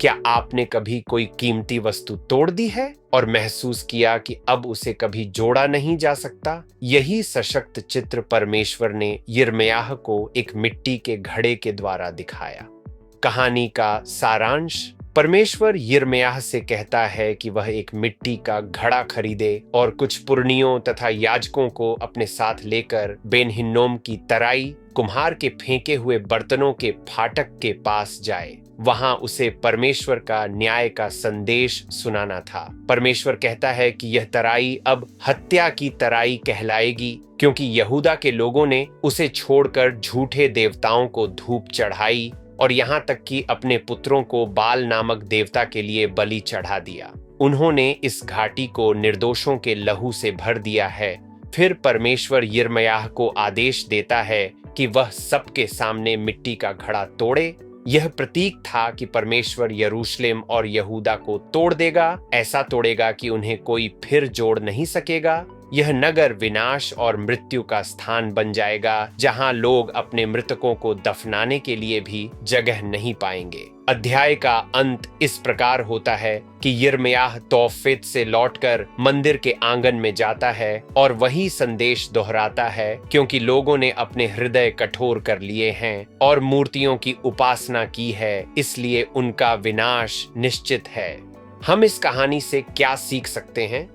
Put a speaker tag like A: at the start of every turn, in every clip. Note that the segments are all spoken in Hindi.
A: क्या आपने कभी कोई कीमती वस्तु तोड़ दी है और महसूस किया कि अब उसे कभी जोड़ा नहीं जा सकता? यही सशक्त चित्र परमेश्वर ने यिर्मयाह को एक मिट्टी के घड़े के द्वारा दिखाया। कहानी का सारांश: परमेश्वर यिर्मयाह से कहता है कि वह एक मिट्टी का घड़ा खरीदे और कुछ पुरनियों तथा याजकों को अपने साथ लेकर बेन हिन्नोम की तराई, कुम्हार के फेंके हुए बर्तनों के फाटक के पास जाए। वहां उसे परमेश्वर का न्याय का संदेश सुनाना था। परमेश्वर कहता है कि यह तराई अब हत्या की तराई कहलाएगी, क्योंकि यहूदा के लोगों ने उसे छोड़कर झूठे देवताओं को धूप चढ़ाई और यहाँ तक कि अपने पुत्रों को बाल नामक देवता के लिए बलि चढ़ा दिया। उन्होंने इस घाटी को निर्दोषों के लहू से भर दिया है। फिर परमेश्वर यिर्मयाह को आदेश देता है कि वह सबके सामने मिट्टी का घड़ा तोड़े। यह प्रतीक था कि परमेश्वर यरूशलेम और यहूदा को तोड़ देगा, ऐसा तोड़ेगा कि उन्हें कोई फिर जोड़ नहीं सकेगा। यह नगर विनाश और मृत्यु का स्थान बन जाएगा, जहां लोग अपने मृतकों को दफनाने के लिए भी जगह नहीं पाएंगे। अध्याय का अंत इस प्रकार होता है कि यिर्मयाह तोफेत से लौटकर मंदिर के आंगन में जाता है और वही संदेश दोहराता है, क्योंकि लोगों ने अपने हृदय कठोर कर लिए हैं और मूर्तियों की उपासना की है, इसलिए उनका विनाश निश्चित है। हम इस कहानी से क्या सीख सकते हैं?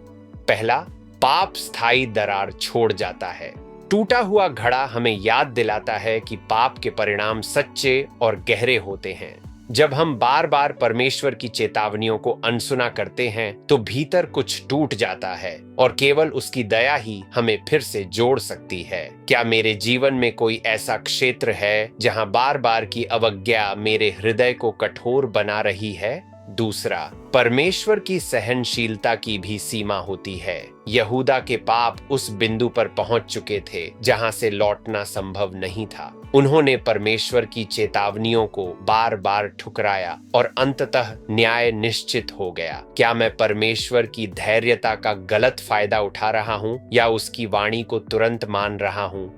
A: पहला, पाप स्थायी दरार छोड़ जाता है। टूटा हुआ घड़ा हमें याद दिलाता है कि पाप के परिणाम सच्चे और गहरे होते हैं। जब हम बार बार परमेश्वर की चेतावनियों को अनसुना करते हैं तो भीतर कुछ टूट जाता है और केवल उसकी दया ही हमें फिर से जोड़ सकती है। क्या मेरे जीवन में कोई ऐसा क्षेत्र है जहां बार बार की अवज्ञा मेरे हृदय को कठोर बना रही है? दूसरा, परमेश्वर की सहनशीलता की भी सीमा होती है। यहूदा के पाप उस बिंदु पर पहुंच चुके थे जहां से लौटना संभव नहीं था। उन्होंने परमेश्वर की चेतावनियों को बार बार ठुकराया और अंततः न्याय निश्चित हो गया। क्या मैं परमेश्वर की धैर्यता का गलत फायदा उठा रहा हूं या उसकी वाणी को तुरंत मान रहा हूं?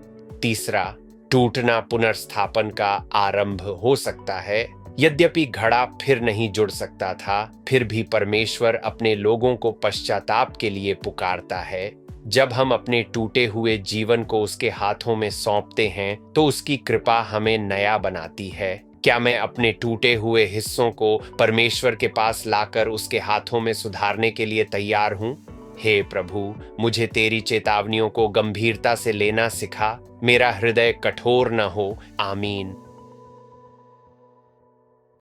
A: तीसरा, टूटना पुनर्स्थापन का आरंभ हो सकता है। यद्यपि घड़ा फिर नहीं जुड़ सकता था, फिर भी परमेश्वर अपने लोगों को पश्चाताप के लिए पुकारता है। जब हम अपने टूटे हुए जीवन को उसके हाथों में सौंपते हैं तो उसकी कृपा हमें नया बनाती है। क्या मैं अपने टूटे हुए हिस्सों को परमेश्वर के पास लाकर उसके हाथों में सुधारने के लिए तैयार हूं? हे प्रभु, मुझे तेरी चेतावनियों को गंभीरता से लेना सिखा। मेरा हृदय कठोर न हो। आमीन।